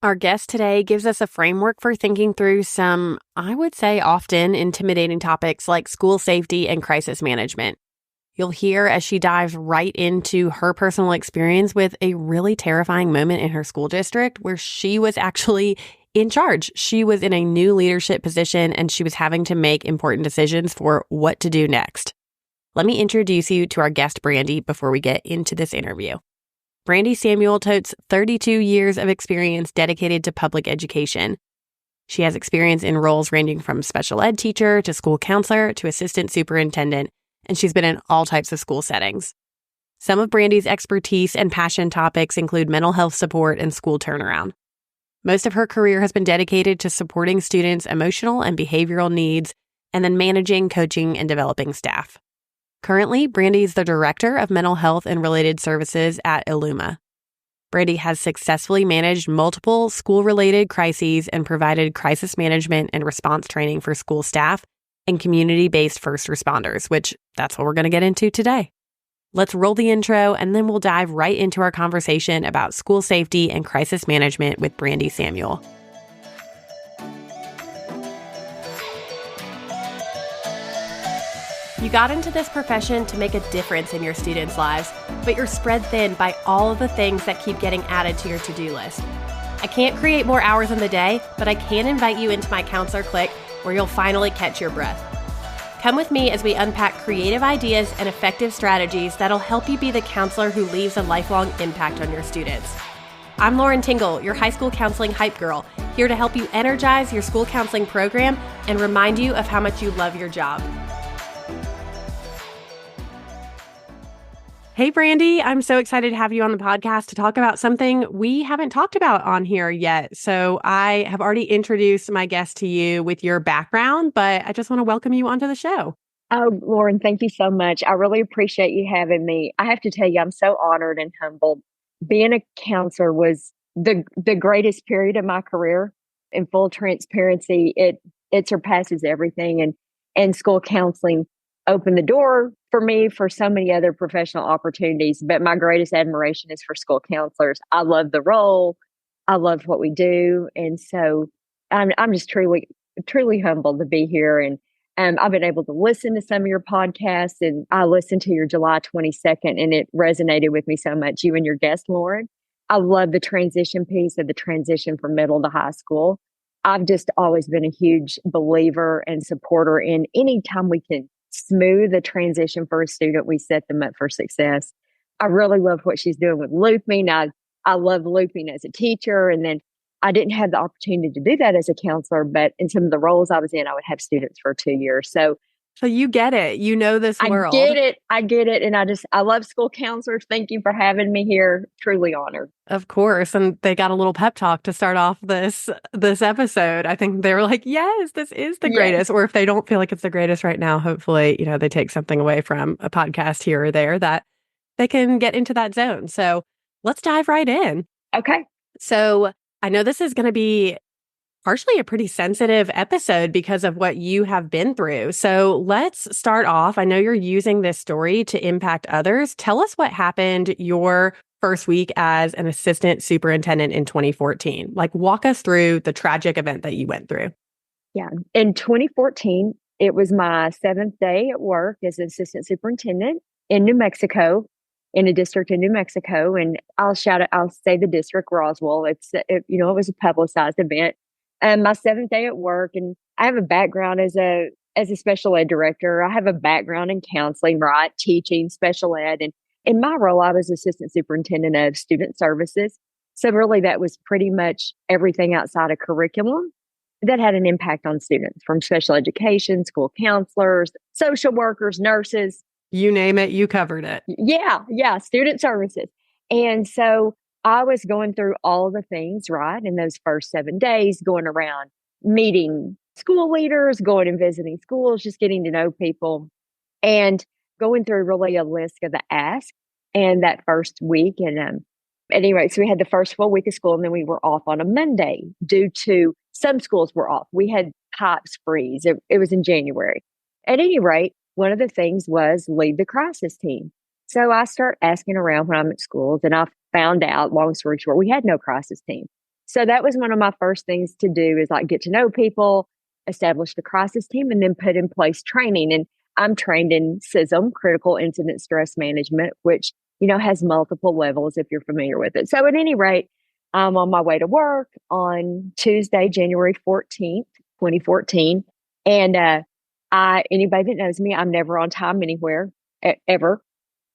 Our guest today gives us a framework for thinking through some, I would say, often intimidating topics like school safety and crisis management. You'll hear as she dives right into her personal experience with a really terrifying moment in her school district where she was actually in charge. She was in a new leadership position and she was having to make important decisions for what to do next. Let me introduce you to our guest, Brandy, before we get into this interview. Brandy Samuell totes 32 years of experience dedicated to public education. She has experience in roles ranging from special ed teacher to school counselor to assistant superintendent, and she's been in all types of school settings. Some of Brandy's expertise and passion topics include mental health support and school turnaround. Most of her career has been dedicated to supporting students' emotional and behavioral needs, and then managing, coaching, and developing staff. Currently, Brandy is the Director of Mental Health and Related Services at eLuma. Brandy has successfully managed multiple school-related crises and provided crisis management and response training for school staff and community-based first responders, which that's what we're going to get into today. Let's roll the intro, and then we'll dive right into our conversation about school safety and crisis management with Brandy Samuell. You got into this profession to make a difference in your students' lives, but you're spread thin by all of the things that keep getting added to your to-do list. I can't create more hours in the day, but I can invite you into my Counselor Click where you'll finally catch your breath. Come with me as we unpack creative ideas and effective strategies that'll help you be the counselor who leaves a lifelong impact on your students. I'm Lauren Tingle, your high school counseling hype girl, here to help you energize your school counseling program and remind you of how much you love your job. Hey, Brandy, I'm so excited to have you on the podcast to talk about something we haven't talked about on here yet. So I have already introduced my guest to you with your background, but I just want to welcome you onto the show. Oh, Lauren, thank you so much. I really appreciate you having me. I have to tell you, I'm so honored and humbled. Being a counselor was the greatest period of my career. In full transparency, it surpasses everything. And school counseling opened the door for me for so many other professional opportunities. But my greatest admiration is for school counselors. I love the role. I love what we do. And so I'm just truly humbled to be here. And I've been able to listen to some of your podcasts, and I listened to your July 22nd, and it resonated with me so much, you and your guest, Lauren. I love the transition piece of the transition from middle to high school. I've just always been a huge believer and supporter in any time we can smooth the transition for a student, we set them up for success. I really love what she's doing with looping. I love looping as a teacher. And then I didn't have the opportunity to do that as a counselor, but in some of the roles I was in, I would have students for 2 years. So you get it. You know this world. I get it. And I love school counselors. Thank you for having me here. Truly honored. Of course. And they got a little pep talk to start off this episode. I think they were like, yes, this is the greatest. Or if they don't feel like it's the greatest right now, hopefully, they take something away from a podcast here or there that they can get into that zone. So let's dive right in. Okay. So I know this is going to be partially a pretty sensitive episode because of what you have been through. So let's start off. I know you're using this story to impact others. Tell us what happened your first week as an assistant superintendent in 2014. Like, walk us through the tragic event that you went through. Yeah. In 2014, it was my 7th day at work as an assistant superintendent in New Mexico, in a district in New Mexico. And I'll say the district, Roswell. It was a publicized event. And my 7th day at work, and I have a background as a special ed director. I have a background in counseling, right? Teaching special ed. And in my role, I was assistant superintendent of student services. So really that was pretty much everything outside of curriculum that had an impact on students, from special education, school counselors, social workers, nurses. You name it, you covered it. Yeah, student services. And so I was going through all the things, right, in those first 7 days, going around meeting school leaders, going and visiting schools, just getting to know people, and going through really a list of the ask. And that first week, and anyway, so we had the first full week of school, and then we were off on a Monday due to some schools were off. We had pipes freeze. It was in January. At any rate, one of the things was lead the crisis team. So I start asking around when I'm at schools, and I found out, long story short, we had no crisis team. So that was one of my first things to do is like get to know people, establish the crisis team, and then put in place training. And I'm trained in CISM, critical incident stress management, which, has multiple levels if you're familiar with it. So at any rate, I'm on my way to work on Tuesday, January 14th, 2014. And anybody that knows me, I'm never on time anywhere, ever.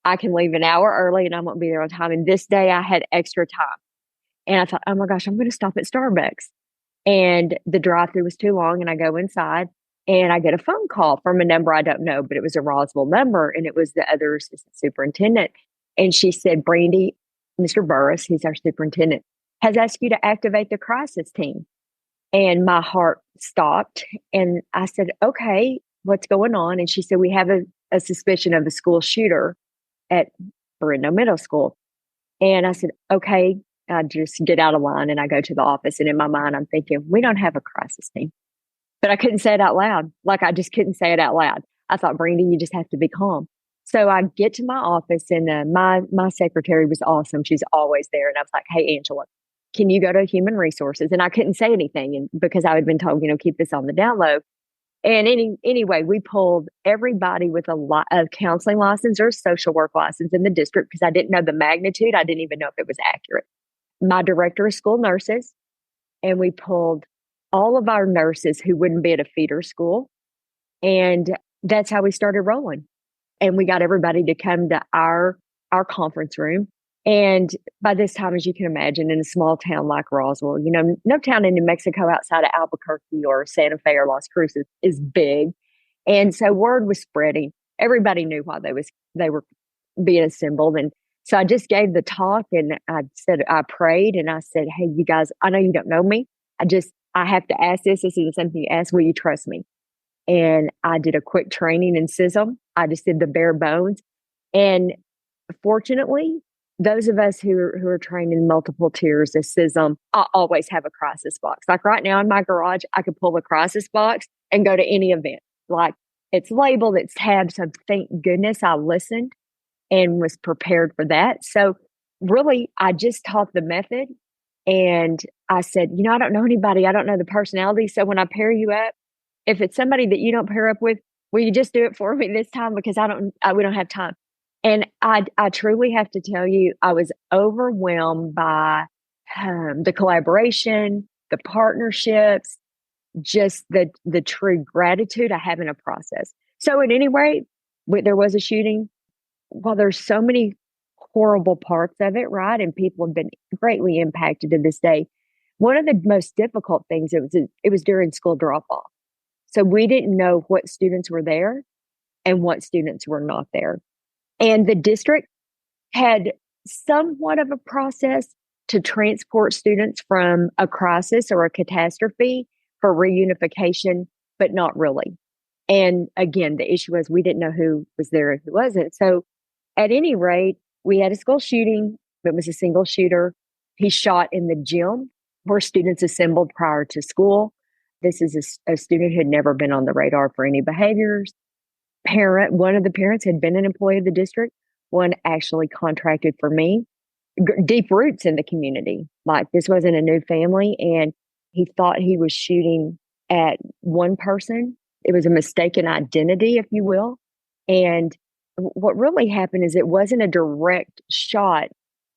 I can leave an hour early and I won't be there on time. And this day I had extra time. And I thought, oh my gosh, I'm going to stop at Starbucks. And the drive through was too long. And I go inside and I get a phone call from a number I don't know, but it was a Roswell number. And it was the other assistant superintendent. And she said, Brandy, Mr. Burris, he's our superintendent, has asked you to activate the crisis team. And my heart stopped. And I said, okay, what's going on? And she said, we have a suspicion of a school shooter at Berendo Middle School. And I said, okay, I just get out of line and I go to the office. And in my mind, I'm thinking, we don't have a crisis team. But I couldn't say it out loud. Like I just couldn't say it out loud. I thought, Brandy, you just have to be calm. So I get to my office and my secretary was awesome. She's always there. And I was like, hey, Angela, can you go to human resources? And I couldn't say anything because I had been told, keep this on the down low. And anyway, we pulled everybody with a counseling license or social work license in the district because I didn't know the magnitude. I didn't even know if it was accurate. My director of school nurses, and we pulled all of our nurses who wouldn't be at a feeder school. And that's how we started rolling. And we got everybody to come to our conference room. And by this time, as you can imagine, in a small town like Roswell, no town in New Mexico outside of Albuquerque or Santa Fe or Las Cruces is big. And so word was spreading. Everybody knew why they were being assembled. And so I just gave the talk and I prayed and I said, hey, you guys, I know you don't know me. I have to ask this. This isn't something you ask. Will you trust me? And I did a quick training in CISM. I just did the bare bones. And fortunately, those of us who are trained in multiple tiers of CISM, I always have a crisis box. Like right now in my garage, I could pull a crisis box and go to any event. Like it's labeled, it's tabbed. So thank goodness I listened and was prepared for that. So really, I just taught the method and I said, I don't know anybody. I don't know the personality. So when I pair you up, if it's somebody that you don't pair up with, will you just do it for me this time? Because we don't have time. And I truly have to tell you, I was overwhelmed by the collaboration, the partnerships, just the true gratitude I have in a process. So at any rate, there was a shooting. While there's so many horrible parts of it, right? And people have been greatly impacted to this day. One of the most difficult things, it was during school drop off. So we didn't know what students were there and what students were not there. And the district had somewhat of a process to transport students from a crisis or a catastrophe for reunification, but not really. And again, the issue was we didn't know who was there and who wasn't. So at any rate, we had a school shooting. It was a single shooter. He shot in the gym where students assembled prior to school. This is a student who had never been on the radar for any behaviors. One of the parents had been an employee of the district. One actually contracted for me. Deep roots in the community. Like this wasn't a new family. And he thought he was shooting at one person. It was a mistaken identity, if you will. And what really happened is it wasn't a direct shot.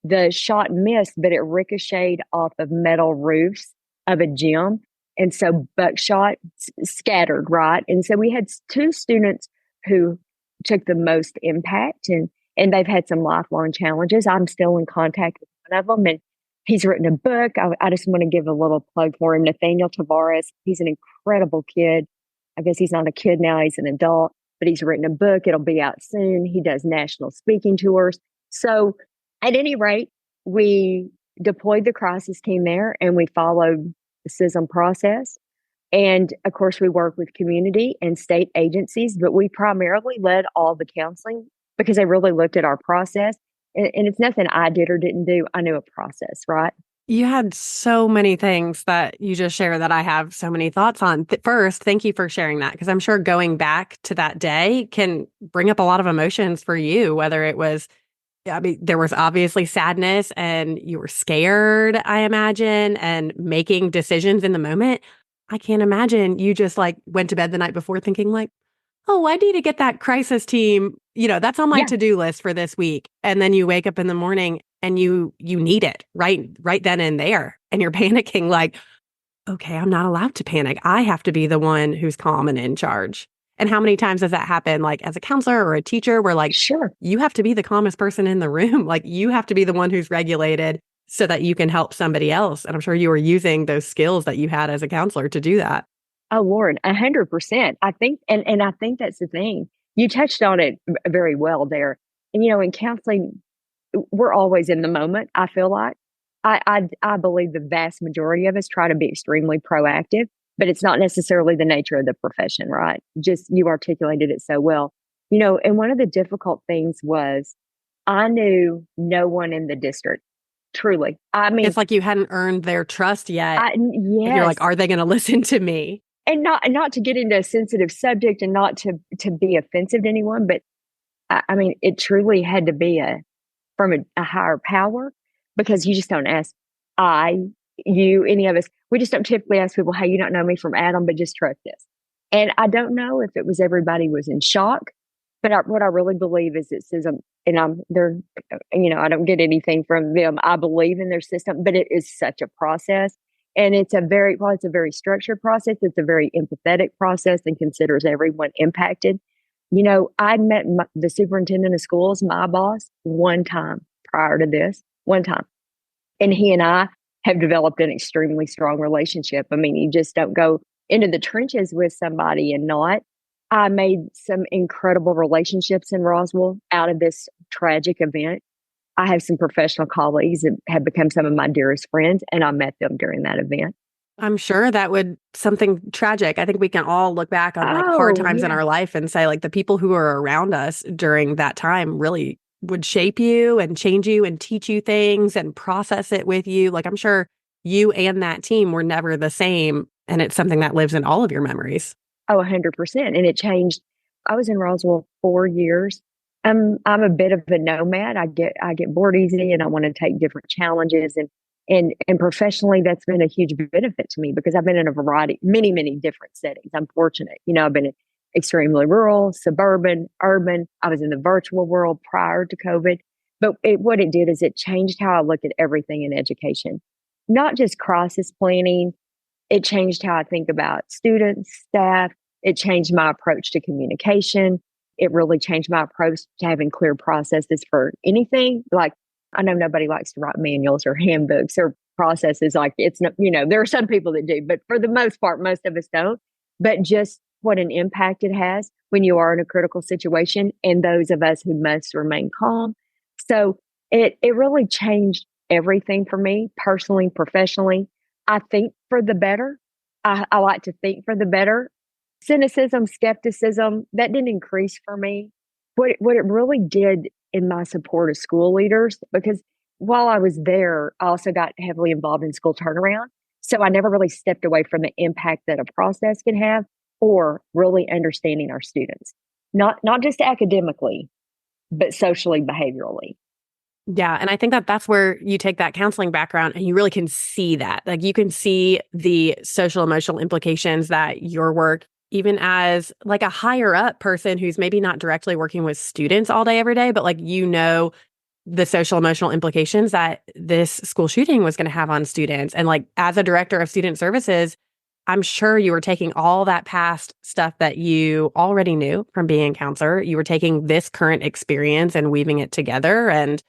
The shot missed, but it ricocheted off of metal roofs of a gym. And so buckshot scattered, right? And so we had two students who took the most impact and they've had some lifelong challenges. I'm still in contact with one of them and he's written a book. I just want to give a little plug for him. Nathaniel Tavares, he's an incredible kid. I guess he's not a kid now, he's an adult, but he's written a book. It'll be out soon. He does national speaking tours. So at any rate, we deployed the crisis team there and we followed the CISM process. And of course, we work with community and state agencies, but we primarily led all the counseling because they really looked at our process. And it's nothing I did or didn't do. I knew a process, right? You had so many things that you just shared that I have so many thoughts on. First, thank you for sharing that because I'm sure going back to that day can bring up a lot of emotions for you, whether it was I mean, there was obviously sadness and you were scared, I imagine, and making decisions in the moment. I can't imagine you just like went to bed the night before thinking like, oh, I need to get that crisis team, that's on my Yeah, to-do list for this week. And then you wake up in the morning and you need it right then and there. And you're panicking like, okay, I'm not allowed to panic. I have to be the one who's calm and in charge. And how many times does that happen, like as a counselor or a teacher, where like sure. you have to be the calmest person in the room? Like you have to be the one who's regulated so that you can help somebody else. And I'm sure you were using those skills that you had as a counselor to do that. Oh, Lord, 100%. I think, and I think that's the thing. You touched on it very well there. And, in counseling, we're always in the moment, I feel like. I believe the vast majority of us try to be extremely proactive, but it's not necessarily the nature of the profession, right? Just you articulated it so well. And one of the difficult things was I knew no one in the district, truly. I mean, It's like you hadn't earned their trust yet. And you're like, yes, are they going to listen to me? and not to get into a sensitive subject and not to be offensive to anyone, but I mean, it truly had to be from a higher power because you just don't ask I, you, any of us. We just don't typically ask people, "Hey, you don't know me from Adam, but just trust this." And I don't know if it was everybody was in shock, but what I really believe is it says, and I'm they're, I don't get anything from them. I believe in their system, but it is such a process. And it's a very structured process. It's a very empathetic process and considers everyone impacted. I met the superintendent of schools, my boss, one time prior to this, one time. And he and I have developed an extremely strong relationship. I mean, you just don't go into the trenches with somebody and not. I made some incredible relationships in Roswell out of this tragic event. I have some professional colleagues that have become some of my dearest friends, and I met them during that event. I'm sure that would something tragic. I think we can all look back on like hard Oh, times in yeah. our life and say like the people who are around us during that time really would shape you and change you and teach you things and process it with you. Like I'm sure you and that team were never the same. And it's something that lives in all of your memories. Oh, 100%. And it changed. I was in Roswell 4 years. I'm a bit of a nomad. I get bored easy and I want to take different challenges and professionally that's been a huge benefit to me because I've been in a variety, many different settings. I'm fortunate. I've been in extremely rural, suburban, urban. I was in the virtual world prior to COVID. But what it did is it changed how I look at everything in education, not just crisis planning. It changed how I think about students, staff. It changed my approach to communication. It really changed my approach to having clear processes for anything. Like, I know nobody likes to write manuals or handbooks or processes. Like, it's not, there are some people that do, but for the most part, most of us don't. But just what an impact it has when you are in a critical situation and those of us who must remain calm. So it really changed everything for me personally, professionally. I think for the better. I like to think for the better. Cynicism, skepticism, that didn't increase for me. What it really did in my support of school leaders, because while I was there, I also got heavily involved in school turnaround. So I never really stepped away from the impact that a process can have or really understanding our students. Not just academically, but socially, behaviorally. Yeah. And I think that that's where you take that counseling background and you really can see that. Like you can see the social emotional implications that your work, even as like a higher up person who's maybe not directly working with students all day, every day, but like, the social emotional implications that this school shooting was going to have on students. And like, as a director of student services, I'm sure you were taking all that past stuff that you already knew from being a counselor. You were taking this current experience and weaving it together and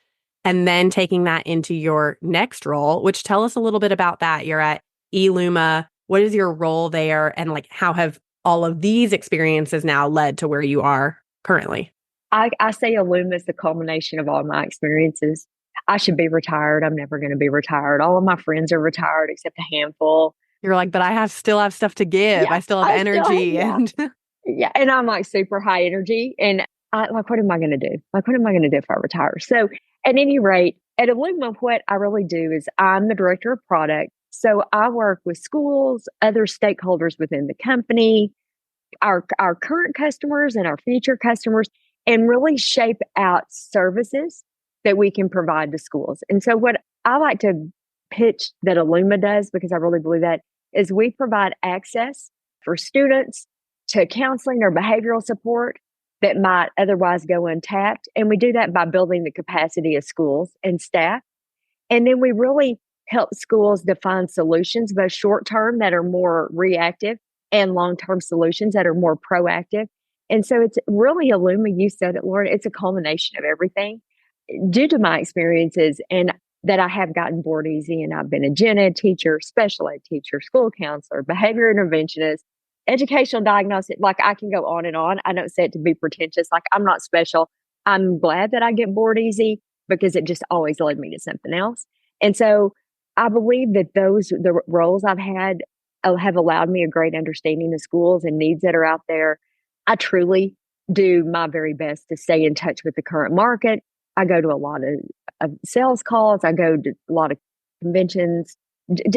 then taking that into your next role, which tell us a little bit about that. You're at eLuma. What is your role there? And like, how have all of these experiences now led to where you are currently? I say eLuma is the culmination of all my experiences. I should be retired. I'm never going to be retired. All of my friends are retired except a handful. You're like, but still have stuff to give. Yeah, I still have I still, energy. yeah, And yeah. And I'm like super high energy. And what am I going to do? Like, what am I going to do if I retire? So, at any rate, at Illuma, what I really do is I'm the director of product. So, I work with schools, other stakeholders within the company, our current customers and our future customers, and really shape out services that we can provide to schools. And so what I like to pitch that eLuma does, because I really believe that, is we provide access for students to counseling or behavioral support that might otherwise go untapped. And we do that by building the capacity of schools and staff. And then we really help schools define solutions, both short term that are more reactive and long term solutions that are more proactive. And so it's really eLuma, you said it, Lauren, it's a culmination of everything. Due to my experiences and that I have gotten board easy, and I've been a gen ed teacher, special ed teacher, school counselor, behavior interventionist, educational diagnostic, like I can go on and on. I don't say it to be pretentious, like I'm not special. I'm glad that I get bored easy because it just always led me to something else. And so I believe that the roles I've had have allowed me a great understanding of schools and needs that are out there. I truly do my very best to stay in touch with the current market. I go to a lot of sales calls. I go to a lot of conventions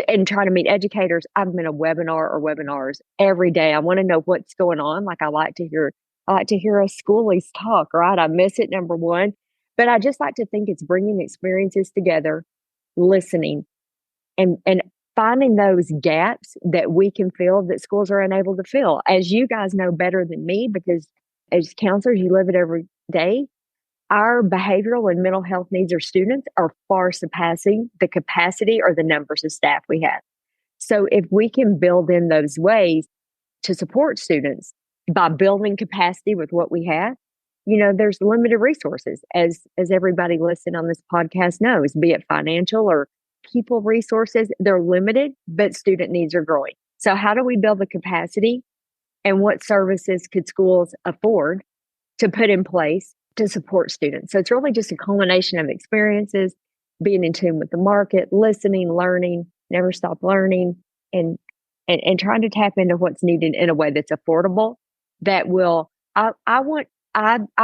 and try to meet educators. I've been a webinar or webinars every day. I want to know what's going on. Like I like to hear a schoolies talk, right? I miss it, number one. But I just like to think it's bringing experiences together, listening, and finding those gaps that we can fill that schools are unable to fill. As you guys know better than me, because as counselors, you live it every day. Our behavioral and mental health needs of students are far surpassing the capacity or the numbers of staff we have. So if we can build in those ways to support students by building capacity with what we have, there's limited resources, as everybody listening on this podcast knows, be it financial or people resources, they're limited, but student needs are growing. So how do we build the capacity, and what services could schools afford to put in place to support students? So it's really just a culmination of experiences, being in tune with the market, listening, learning, never stop learning, and trying to tap into what's needed in a way that's affordable. That will, I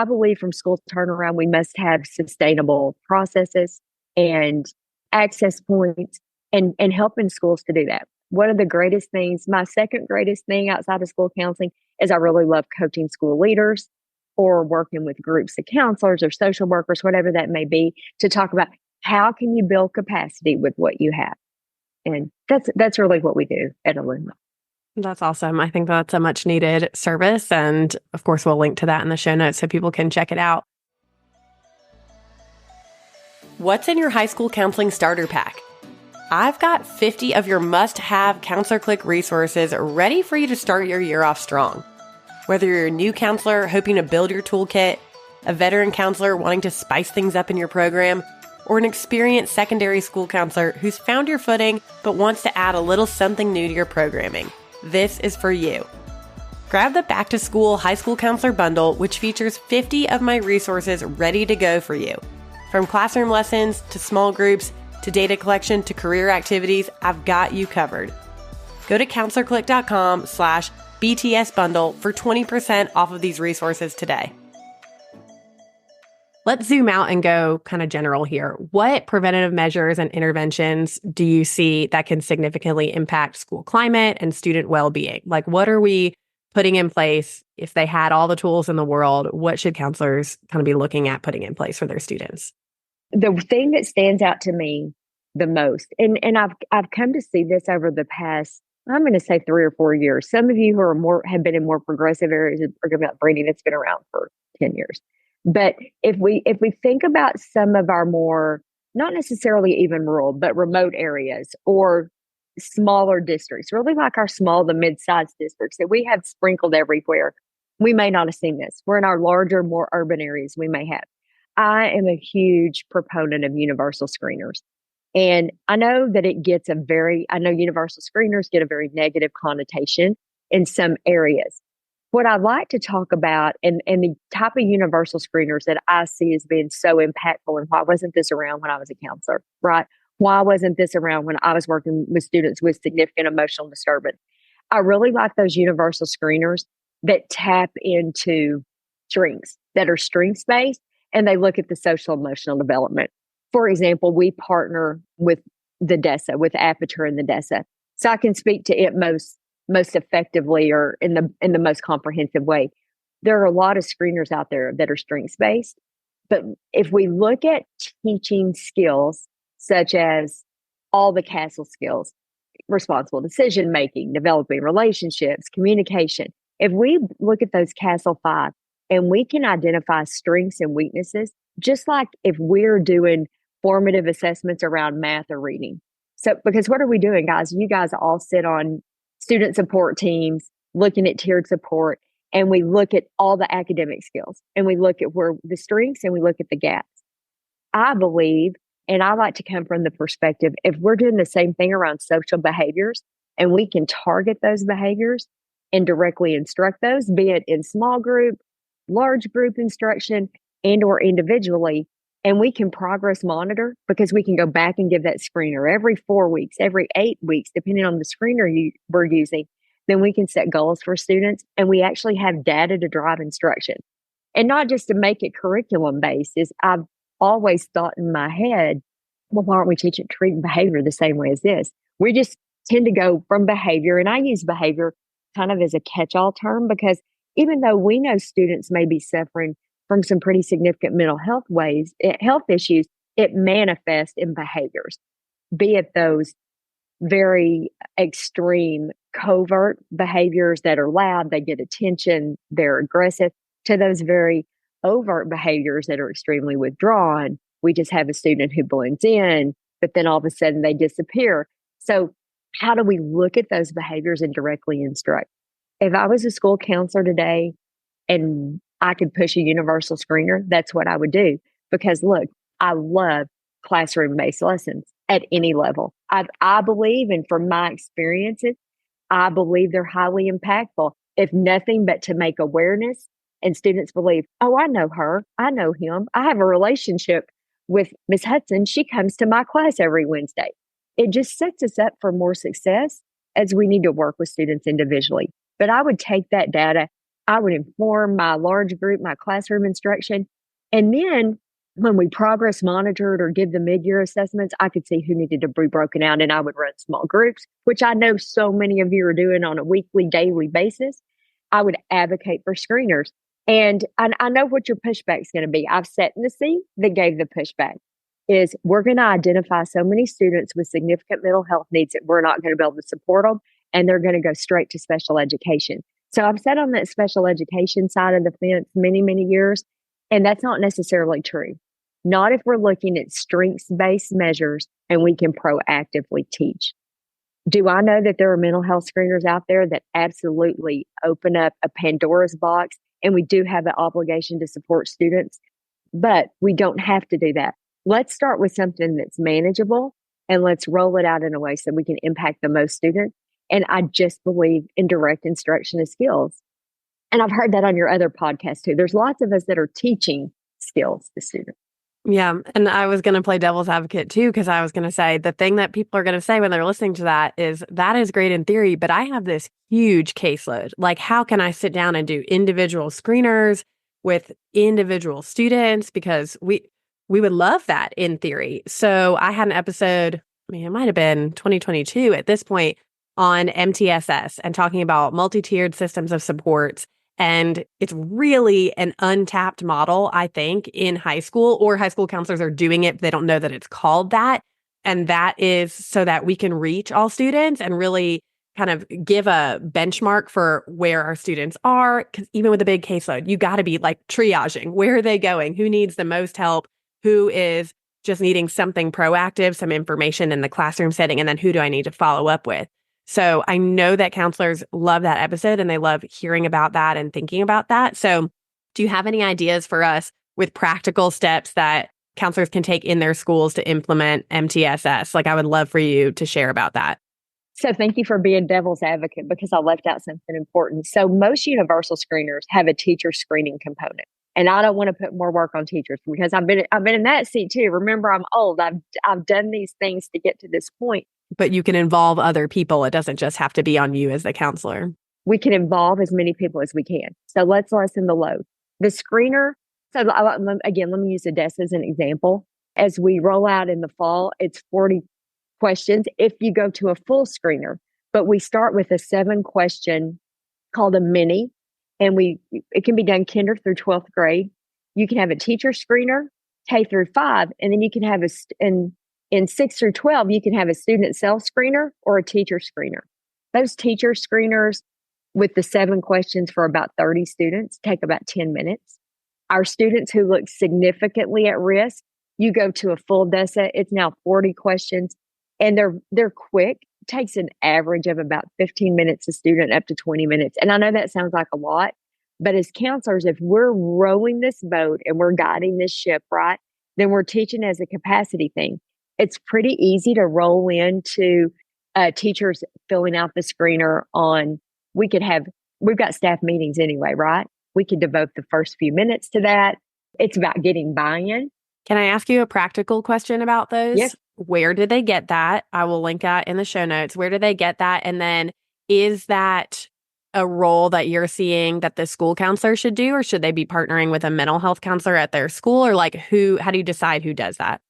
believe from school turnaround, we must have sustainable processes and access points and helping schools to do that. One of the greatest things, my second greatest thing outside of school counseling, is I really love coaching school leaders or working with groups of counselors or social workers, whatever that may be, to talk about how can you build capacity with what you have. And that's really what we do at eLuma. That's awesome. I think that's a much needed service. And of course, we'll link to that in the show notes so people can check it out. What's in your high school counseling starter pack? I've got 50 of your must-have Counselor Click resources ready for you to start your year off strong. Whether you're a new counselor hoping to build your toolkit, a veteran counselor wanting to spice things up in your program, or an experienced secondary school counselor who's found your footing but wants to add a little something new to your programming, this is for you. Grab the Back to School High School Counselor Bundle, which features 50 of my resources ready to go for you. From classroom lessons to small groups to data collection to career activities, I've got you covered. Go to counselorclick.com/BTS bundle for 20% off of these resources today. Let's zoom out and go kind of general here. What preventative measures and interventions do you see that can significantly impact school climate and student well-being? Like, what are we putting in place? If they had all the tools in the world, what should counselors kind of be looking at putting in place for their students? The thing that stands out to me the most, and I've come to see this over the past, I'm going to say 3 or 4 years. Some of you who have been in more progressive areas are going to be like, Brandy, that's been around for 10 years. But if we think about some of our more, not necessarily even rural, but remote areas or smaller districts, really like our small to mid-sized districts that we have sprinkled everywhere, we may not have seen this. We're in our larger, more urban areas, we may have. I am a huge proponent of universal screeners. And I know that I know universal screeners get a very negative connotation in some areas. What I'd like to talk about and the type of universal screeners that I see as being so impactful, and why wasn't this around when I was a counselor, right? Why wasn't this around when I was working with students with significant emotional disturbance? I really like those universal screeners that tap into strengths, that are strengths-based, and they look at the social emotional development. For example, we partner with the DESA, with Aperture and the DESA. So I can speak to it most effectively or in the most comprehensive way. There are a lot of screeners out there that are strengths-based But if we look at teaching skills, such as all the castle skills, responsible decision making, developing relationships, communication, if we look at those castle five and we can identify strengths and weaknesses, just like if we're doing formative assessments around math or reading. So, because what are we doing, guys? You guys all sit on student support teams looking at tiered support, and we look at all the academic skills and we look at where the strengths and we look at the gaps. I believe, and I like to come from the perspective, if we're doing the same thing around social behaviors and we can target those behaviors and directly instruct those, be it in small group, large group instruction, and or individually, and we can progress monitor because we can go back and give that screener every 4 weeks, every 8 weeks, depending on the screener we're using, then we can set goals for students and we actually have data to drive instruction. And not just to make it curriculum based, is I've always thought in my head, well, why aren't we treating behavior the same way as this? We just tend to go from behavior, and I use behavior kind of as a catch-all term because even though we know students may be suffering from some pretty significant mental health issues, it manifests in behaviors, be it those very extreme covert behaviors that are loud, they get attention, they're aggressive, to those very overt behaviors that are extremely withdrawn. We just have a student who blends in, but then all of a sudden they disappear. So how do we look at those behaviors and directly instruct? If I was a school counselor today and I could push a universal screener, that's what I would do. Because look, I love classroom-based lessons at any level. I believe, and from my experiences, I believe they're highly impactful, if nothing but to make awareness and students believe, oh, I know her, I know him, I have a relationship with Miss Hudson. She comes to my class every Wednesday. It just sets us up for more success as we need to work with students individually. But I would take that data, I would inform my large group, my classroom instruction, and then when we progress monitored or give the mid-year assessments, I could see who needed to be broken out, and I would run small groups, which I know so many of you are doing on a weekly, daily basis. I would advocate for screeners. And I know what your pushback is going to be. I've sat in the seat that gave the pushback. Is we're going to identify so many students with significant mental health needs that we're not going to be able to support them, and they're going to go straight to special education. So I've sat on that special education side of the fence many, many years, and that's not necessarily true. Not if we're looking at strengths-based measures and we can proactively teach. Do I know that there are mental health screeners out there that absolutely open up a Pandora's box, and we do have an obligation to support students, but we don't have to do that. Let's start with something that's manageable and let's roll it out in a way so we can impact the most students. And I just believe in direct instruction of skills. And I've heard that on your other podcast too. There's lots of us that are teaching skills to students. Yeah. And I was going to play devil's advocate too, because I was going to say the thing that people are going to say when they're listening to that is great in theory, but I have this huge caseload. Like, how can I sit down and do individual screeners with individual students? Because we would love that in theory. So I had an episode, it might have been 2022 at this point, on MTSS and talking about multi-tiered systems of supports. And it's really an untapped model, I think, in high school, or high school counselors are doing it, but they don't know that it's called that. And that is so that we can reach all students and really kind of give a benchmark for where our students are. Because even with a big caseload, you got to be like triaging. Where are they going? Who needs the most help? Who is just needing something proactive, some information in the classroom setting? And then who do I need to follow up with? So I know that counselors love that episode and they love hearing about that and thinking about that. So do you have any ideas for us with practical steps that counselors can take in their schools to implement MTSS? Like, I would love for you to share about that. So thank you for being devil's advocate, because I left out something important. So most universal screeners have a teacher screening component. And I don't want to put more work on teachers because I've been in that seat too. Remember, I'm old. I've done these things to get to this point. But you can involve other people. It doesn't just have to be on you as the counselor. We can involve as many people as we can. So let's lessen the load. The screener, so again, let me use ADESA as an example. As we roll out in the fall, it's 40 questions if you go to a full screener. But we start with a 7-question called a mini, and it can be done kinder through 12th grade. You can have a teacher screener, K through 5, and then you can have in 6 through 12, you can have a student self screener or a teacher screener. Those teacher screeners with the 7 questions for about 30 students take about 10 minutes. Our students who look significantly at risk, you go to a full DESA, it's now 40 questions, and they're quick. It takes an average of about 15 minutes a student, up to 20 minutes. And I know that sounds like a lot, but as counselors, if we're rowing this boat and we're guiding this ship, right, then we're teaching as a capacity thing. It's pretty easy to roll into teachers filling out the screener on, we've got staff meetings anyway, right? We could devote the first few minutes to that. It's about getting buy-in. Can I ask you a practical question about those? Yes. Where did they get that? I will link that in the show notes. Where did they get that? And then is that a role that you're seeing that the school counselor should do, or should they be partnering with a mental health counselor at their school? Or like how do you decide who does that?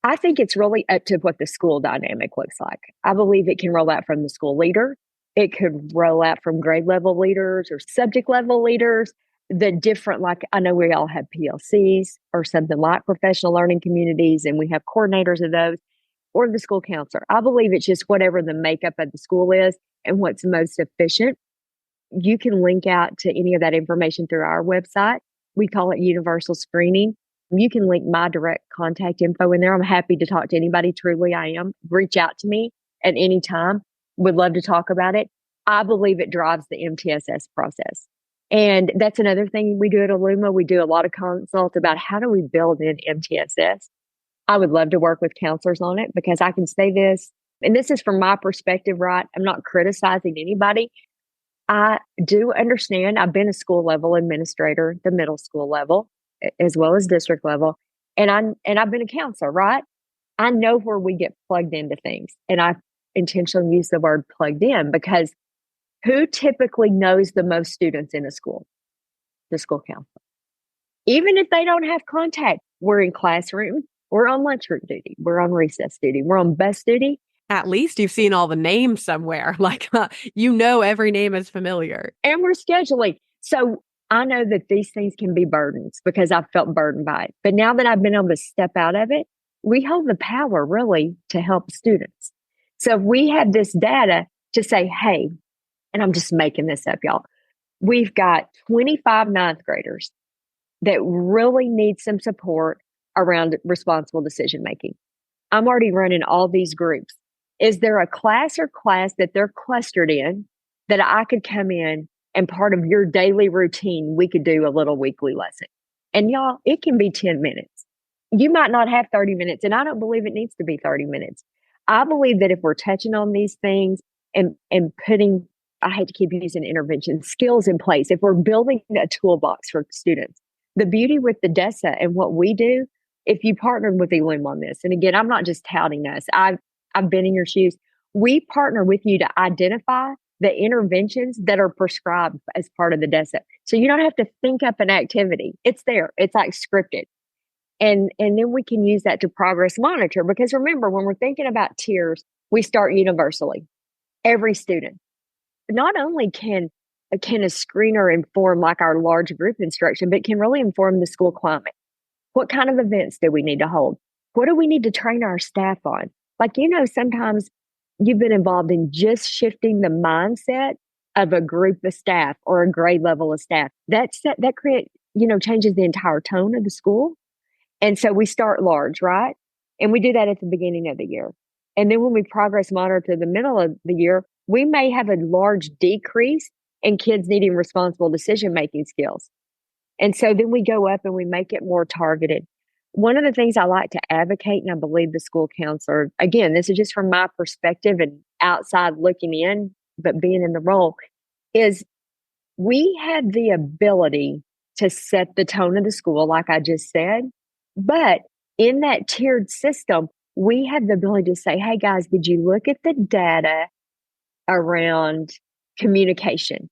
I think it's really up to what the school dynamic looks like. I believe it can roll out from the school leader. It could roll out from grade level leaders or subject level leaders. The different, like, I know we all have PLCs or something like professional learning communities, and we have coordinators of those, or the school counselor. I believe it's just whatever the makeup of the school is and what's most efficient. You can link out to any of that information through our website. We call it universal screening. You can link my direct contact info in there. I'm happy to talk to anybody. Truly, I am. Reach out to me at any time. Would love to talk about it. I believe it drives the MTSS process. And that's another thing we do at eLuma. We do a lot of consult about how do we build in MTSS. I would love to work with counselors on it, because I can say this, and this is from my perspective, right? I'm not criticizing anybody. I do understand. I've been a school level administrator, the middle school level, as well as district level. And I've been a counselor, right? I know where we get plugged into things. And I intentionally use the word plugged in, because who typically knows the most students in a school? The school counselor. Even if they don't have contact, we're in classroom, we're on lunchroom duty, we're on recess duty, we're on bus duty. At least you've seen all the names somewhere. Like, every name is familiar. And we're scheduling. So I know that these things can be burdens, because I've felt burdened by it. But now that I've been able to step out of it, we hold the power really to help students. So if we have this data to say, hey, and I'm just making this up, y'all, we've got 25 ninth graders that really need some support around responsible decision making. I'm already running all these groups. Is there a class or class that they're clustered in that I could come in, and part of your daily routine, we could do a little weekly lesson? And y'all, it can be 10 minutes. You might not have 30 minutes, and I don't believe it needs to be 30 minutes. I believe that if we're touching on these things and putting, I hate to keep using intervention, skills in place, if we're building a toolbox for students, the beauty with the DESA and what we do, if you partnered with eLuma on this, and again, I'm not just touting us, I've been in your shoes. We partner with you to identify the interventions that are prescribed as part of the DESA. So you don't have to think up an activity. It's there. It's like scripted. And then we can use that to progress monitor. Because remember, when we're thinking about tiers, we start universally. Every student. Not only can a screener inform like our large group instruction, but can really inform the school climate. What kind of events do we need to hold? What do we need to train our staff on? Like, sometimes you've been involved in just shifting the mindset of a group of staff or a grade level of staff. That creates, changes the entire tone of the school. And so we start large, right? And we do that at the beginning of the year. And then when we progress monitor to the middle of the year, we may have a large decrease in kids needing responsible decision-making skills. And so then we go up and we make it more targeted. One of the things I like to advocate, and I believe the school counselor, again, this is just from my perspective and outside looking in, but being in the role, is we have the ability to set the tone of the school, like I just said. But in that tiered system, we have the ability to say, hey, guys, did you look at the data around communication?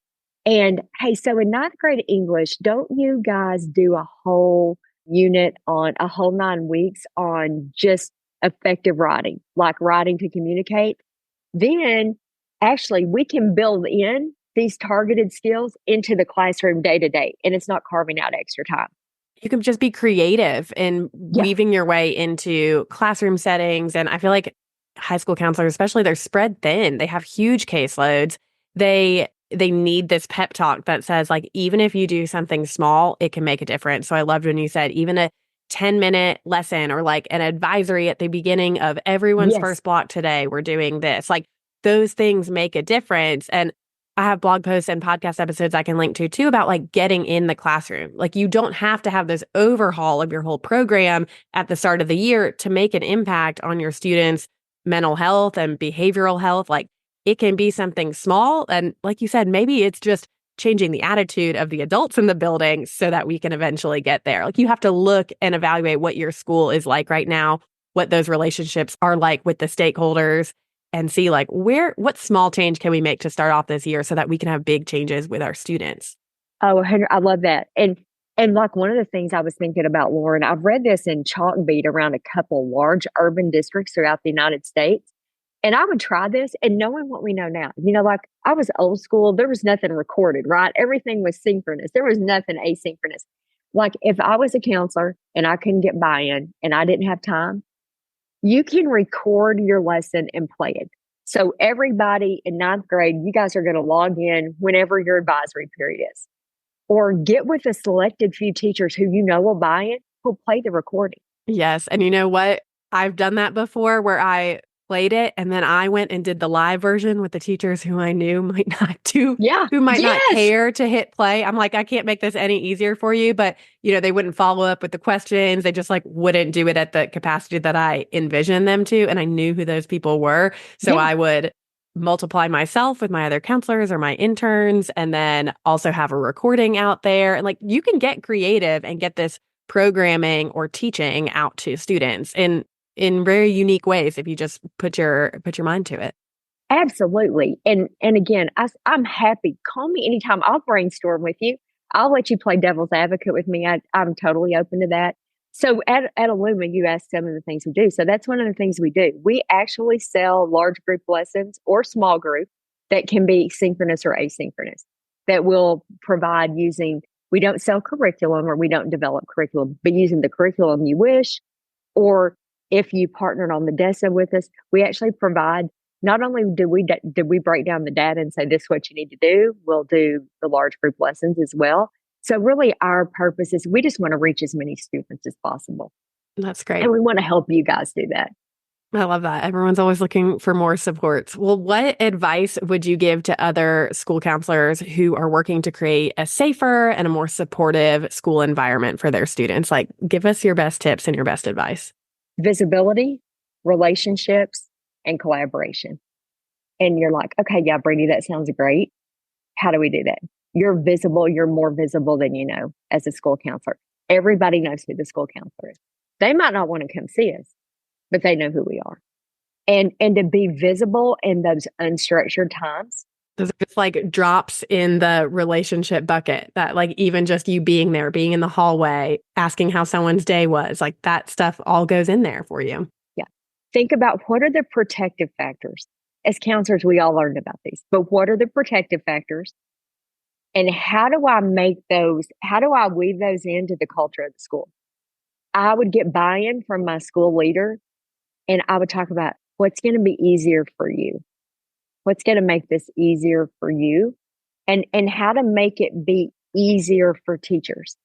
And hey, so in ninth grade English, don't you guys do a whole unit on a whole 9 weeks on just effective writing, like writing to communicate? Then actually we can build in these targeted skills into the classroom day to day, and it's not carving out extra time. You can just be creative in Yeah. weaving your way into classroom settings. And I feel like high school counselors, especially, they're spread thin. They have huge caseloads. They need this pep talk that says, like, even if you do something small, it can make a difference. So I loved when you said even a 10-minute lesson or like an advisory at the beginning of everyone's Yes. first block today, we're doing this. Like those things make a difference. And I have blog posts and podcast episodes I can link to too about like getting in the classroom. Like you don't have to have this overhaul of your whole program at the start of the year to make an impact on your students' mental health and behavioral health. Like it can be something small. And like you said, maybe it's just changing the attitude of the adults in the building so that we can eventually get there. Like you have to look and evaluate what your school is like right now, what those relationships are like with the stakeholders and see like what small change can we make to start off this year so that we can have big changes with our students. Oh, I love that. And like one of the things I was thinking about, Lauren, I've read this in Chalkbeat around a couple large urban districts throughout the United States. And I would try this and knowing what we know now, like I was old school, there was nothing recorded, right? Everything was synchronous. There was nothing asynchronous. Like if I was a counselor and I couldn't get buy-in and I didn't have time, you can record your lesson and play it. So everybody in ninth grade, you guys are going to log in whenever your advisory period is, or get with a selected few teachers who you know will buy it, who'll play the recording. Yes. And you know what? I've done that before where I played it and then I went and did the live version with the teachers who I knew might not do, Yeah. who might not Yes. care to hit play. I'm like, I can't make this any easier for you. But, they wouldn't follow up with the questions. They just like wouldn't do it at the capacity that I envisioned them to. And I knew who those people were. So Yeah. I would multiply myself with my other counselors or my interns and then also have a recording out there. And like you can get creative and get this programming or teaching out to students in very unique ways if you just put your mind to it. Absolutely. And again, I'm happy. Call me anytime. I'll brainstorm with you. I'll let you play devil's advocate with me. I'm totally open to that. So at eLuma, you asked some of the things we do. So that's one of the things we do. We actually sell large group lessons or small group that can be synchronous or asynchronous that will provide using, we don't sell curriculum or we don't develop curriculum, but using the curriculum you wish, or if you partnered on the DESA with us, we actually provide, not only did we break down the data and say this is what you need to do, we'll do the large group lessons as well. So really our purpose is we just want to reach as many students as possible. That's great. And we want to help you guys do that. I love that. Everyone's always looking for more supports. Well, what advice would you give to other school counselors who are working to create a safer and a more supportive school environment for their students? Like, give us your best tips and your best advice. Visibility, relationships, and collaboration. And you're like, okay, yeah, Brandy, that sounds great. How do we do that? You're visible. You're more visible than you know as a school counselor. Everybody knows who the school counselor is. They might not want to come see us, but they know who we are. And to be visible in those unstructured times. Those are just like drops in the relationship bucket that like even just you being there, being in the hallway, asking how someone's day was, like that stuff all goes in there for you. Yeah. Think about what are the protective factors. As counselors, we all learned about these, but what are the protective factors? And how do I weave those into the culture of the school? I would get buy-in from my school leader and I would talk about what's going to be easier for you. What's going to make this easier for you and how to make it be easier for teachers.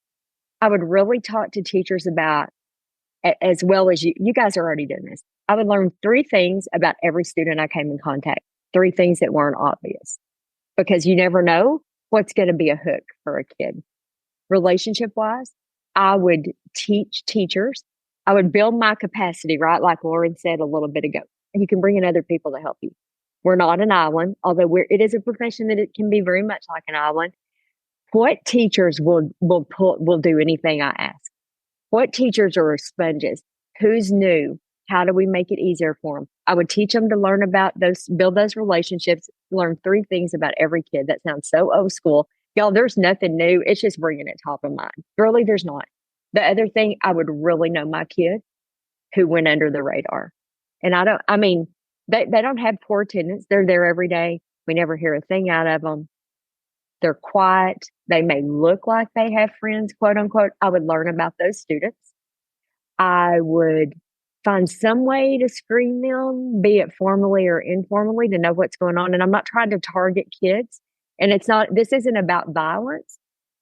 I would really talk to teachers about, as well as you guys are already doing this. I would learn 3 things about every student I came in contact, 3 things that weren't obvious, because you never know what's going to be a hook for a kid. Relationship wise, I would teach teachers. I would build my capacity, right? Like Lauren said a little bit ago. You can bring in other people to help you. We're not an island, although it is a profession that it can be very much like an island. What teachers will do anything I ask? What teachers are sponges? Who's new? How do we make it easier for them? I would teach them to learn about those, build those relationships, learn 3 things about every kid. That sounds so old school. Y'all, there's nothing new. It's just bringing it top of mind. Really, there's not. The other thing, I would really know my kid who went under the radar. And they don't have poor attendance. They're there every day. We never hear a thing out of them. They're quiet. They may look like they have friends, quote unquote. I would learn about those students. I would find some way to screen them, be it formally or informally, to know what's going on. And I'm not trying to target kids. And this isn't about violence,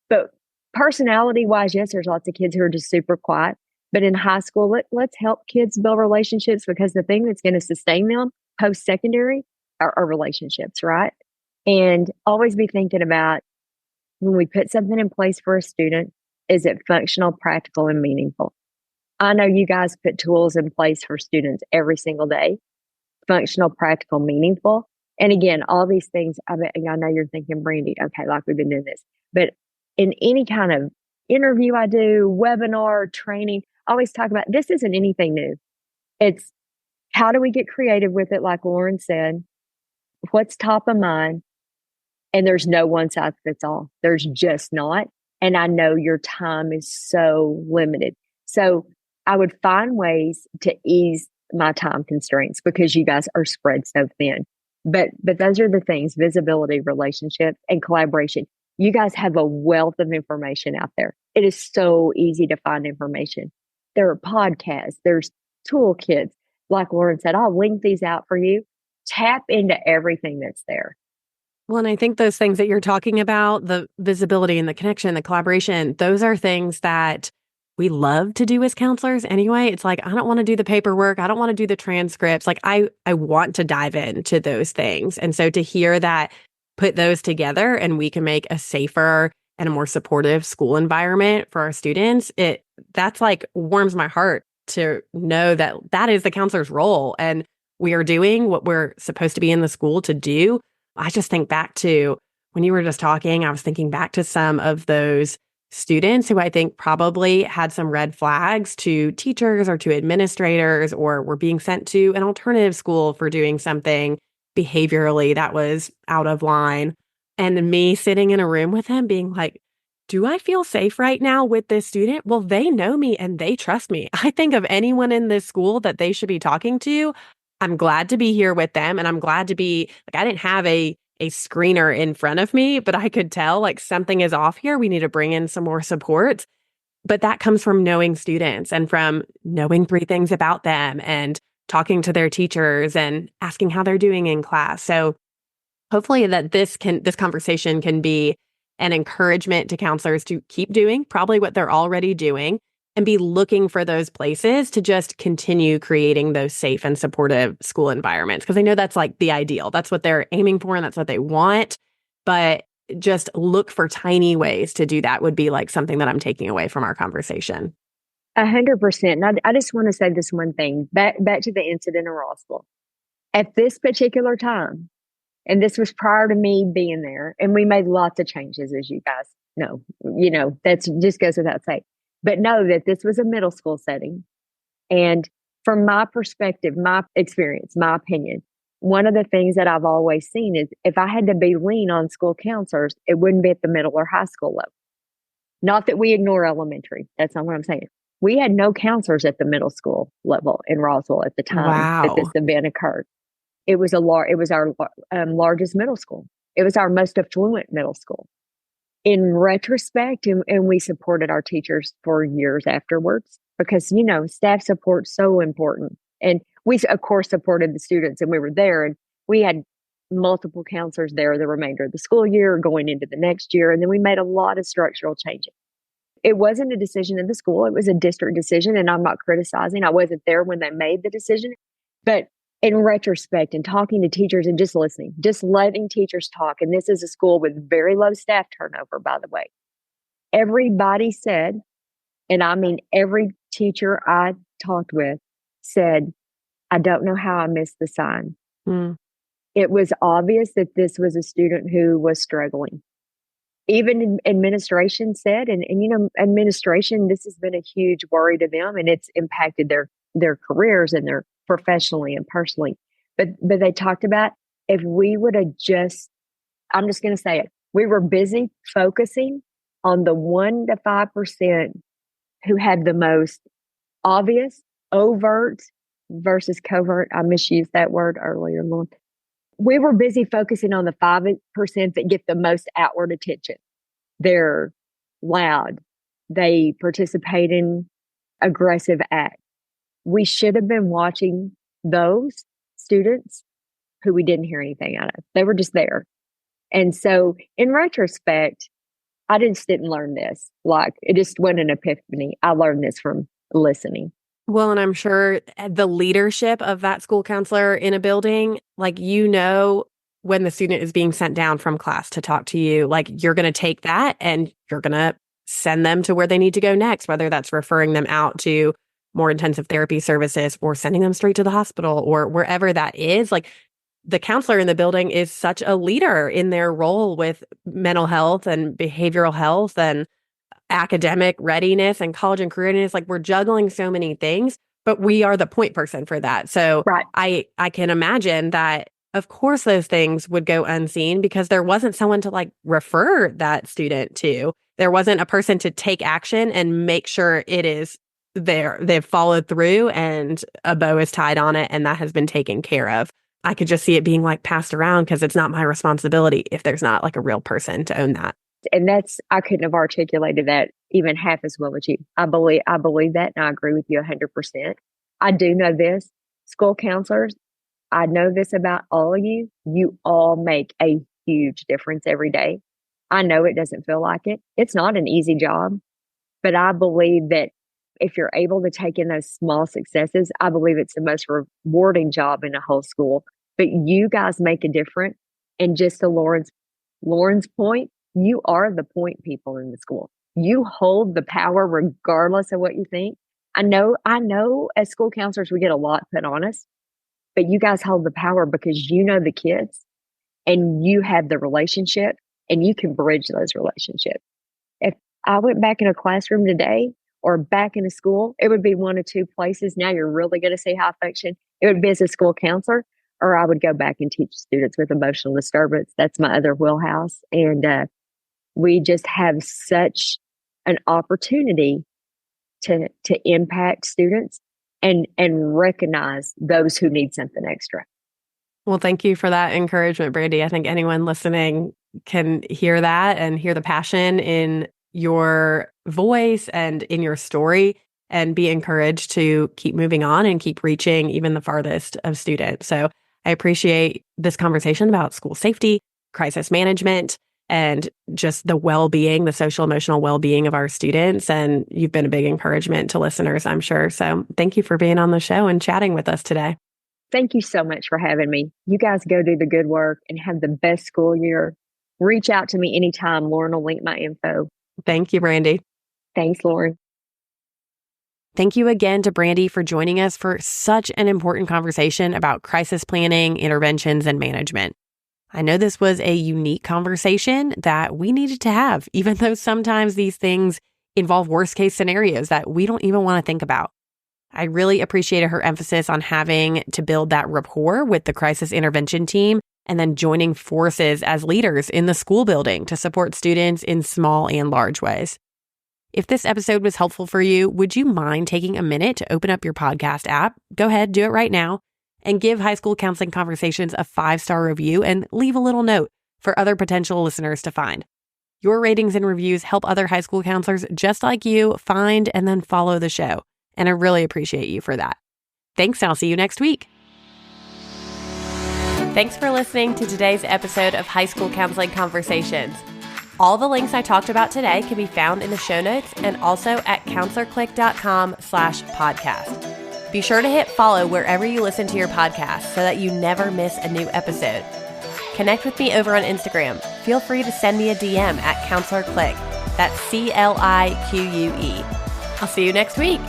but personality wise, yes, there's lots of kids who are just super quiet. But in high school, let's help kids build relationships, because the thing that's going to sustain them post secondary are relationships, right? And always be thinking about, when we put something in place for a student, is it functional, practical, and meaningful? I know you guys put tools in place for students every single day: functional, practical, meaningful. And again, all these things, I know you're thinking, Brandy, okay, like we've been doing this. But in any kind of interview I do, webinar, training, I always talk about, this isn't anything new. It's, how do we get creative with it? Like Lauren said, what's top of mind? And there's no one size fits all. There's just not. And I know your time is so limited. So I would find ways to ease my time constraints, because you guys are spread so thin. But those are the things: visibility, relationship, and collaboration. You guys have a wealth of information out there. It is so easy to find information. There are podcasts, there's toolkits. Like Lauren said, I'll link these out for you. Tap into everything that's there. Well, and I think those things that you're talking about, the visibility and the connection, the collaboration, those are things that we love to do as counselors anyway. It's like, I don't want to do the paperwork. I don't want to do the transcripts. Like I want to dive into those things. And so to hear that, put those together and we can make a safer and a more supportive school environment for our students, that's like warms my heart to know that that is the counselor's role. And we are doing what we're supposed to be in the school to do. I just think back to when you were just talking, I was thinking back to some of those students who I think probably had some red flags to teachers or to administrators, or were being sent to an alternative school for doing something behaviorally that was out of line. And me sitting in a room with him being like, do I feel safe right now with this student? Well, they know me and they trust me. I think of anyone in this school that they should be talking to, I'm glad to be here with them. And I'm glad to be like, I didn't have a screener in front of me, but I could tell like something is off here. We need to bring in some more support. But that comes from knowing students and from knowing 3 things about them and talking to their teachers and asking how they're doing in class. So hopefully that this conversation can be an encouragement to counselors to keep doing probably what they're already doing, and be looking for those places to just continue creating those safe and supportive school environments. Because I know that's like the ideal. That's what they're aiming for and that's what they want. But just look for tiny ways to do that would be like something that I'm taking away from our conversation. 100%. And I just want to say this one thing, back to the incident in Rossville. At this particular time, and this was prior to me being there, and we made lots of changes, as you guys know. That's just goes without saying. But know that this was a middle school setting. And from my perspective, my experience, my opinion, one of the things that I've always seen is, if I had to be lean on school counselors, it wouldn't be at the middle or high school level. Not that we ignore elementary. That's not what I'm saying. We had no counselors at the middle school level in Roswell at the time that this Wow. event occurred. It was our largest middle school. It was our most affluent middle school. In retrospect, and we supported our teachers for years afterwards, because, staff support's so important. And we, of course, supported the students, and we were there, and we had multiple counselors there the remainder of the school year, going into the next year. And then we made a lot of structural changes. It wasn't a decision of the school. It was a district decision, and I'm not criticizing. I wasn't there when they made the decision. But in retrospect, and talking to teachers and just listening, just letting teachers talk, and this is a school with very low staff turnover, by the way. Everybody said, and I mean every teacher I talked with said, I don't know how I missed the sign. Mm. It was obvious that this was a student who was struggling. Even administration said, and administration, this has been a huge worry to them, and it's impacted their careers and their professionally and personally. But they talked about, if we would have I'm just going to say it, we were busy focusing on the 1 to 5% who had the most obvious, overt versus covert. I misused that word earlier, Lauren. we were busy focusing on the 5% that get the most outward attention. They're loud. They participate in aggressive acts. We should have been watching those students who we didn't hear anything out of. They were just there. And so in retrospect, I just didn't learn this. Like, it just wasn't an epiphany. I learned this from listening. Well, and I'm sure the leadership of that school counselor in a building, like, when the student is being sent down from class to talk to you, like, you're going to take that and you're going to send them to where they need to go next, whether that's referring them out to more intensive therapy services or sending them straight to the hospital or wherever that is. Like, the counselor in the building is such a leader in their role with mental health and behavioral health and academic readiness and college and career readiness. Like, we're juggling so many things, but we are the point person for that. So Right. I can imagine that, of course, those things would go unseen because there wasn't someone to like refer that student to. There wasn't a person to take action and make sure it is there. They've followed through and a bow is tied on it and that has been taken care of. I could just see it being like passed around because it's not my responsibility if there's not like a real person to own that. And I couldn't have articulated that even half as well as you. I believe that, and I agree with you 100%. I do know this, school counselors, I know this about all of you. You all make a huge difference every day. I know it doesn't feel like it. It's not an easy job, but I believe that if you're able to take in those small successes, I believe it's the most rewarding job in a whole school. But you guys make a difference. And just to Lauren's point, you are the point people in the school. You hold the power regardless of what you think. I know as school counselors, we get a lot put on us, but you guys hold the power because you know the kids and you have the relationship and you can bridge those relationships. If I went back in a classroom today or back in a school, it would be one of two places. Now you're really going to see how I function. It would be as a school counselor, or I would go back and teach students with emotional disturbance. That's my other wheelhouse. And we just have such an opportunity to impact students and recognize those who need something extra. Well, thank you for that encouragement, Brandy. I think anyone listening can hear that and hear the passion in your voice and in your story and be encouraged to keep moving on and keep reaching even the farthest of students. So I appreciate this conversation about school safety, crisis management, and just the well-being, the social emotional well-being of our students. And you've been a big encouragement to listeners, I'm sure. So thank you for being on the show and chatting with us today. Thank you so much for having me. You guys go do the good work and have the best school year. Reach out to me anytime. Lauren will link my info. Thank you, Brandy. Thanks, Lauren. Thank you again to Brandy for joining us for such an important conversation about crisis planning, interventions, and management. I know this was a unique conversation that we needed to have, even though sometimes these things involve worst case scenarios that we don't even want to think about. I really appreciated her emphasis on having to build that rapport with the crisis intervention team and then joining forces as leaders in the school building to support students in small and large ways. If this episode was helpful for you, would you mind taking a minute to open up your podcast app? Go ahead, do it right now, and give High School Counseling Conversations a 5-star review and leave a little note for other potential listeners to find. Your ratings and reviews help other high school counselors just like you find and then follow the show. And I really appreciate you for that. Thanks, and I'll see you next week. Thanks for listening to today's episode of High School Counseling Conversations. All the links I talked about today can be found in the show notes and also at counselorclick.com/podcast. Be sure to hit follow wherever you listen to your podcast so that you never miss a new episode. Connect with me over on Instagram. Feel free to send me a DM at counselorclick. That's CLIQUE. I'll see you next week.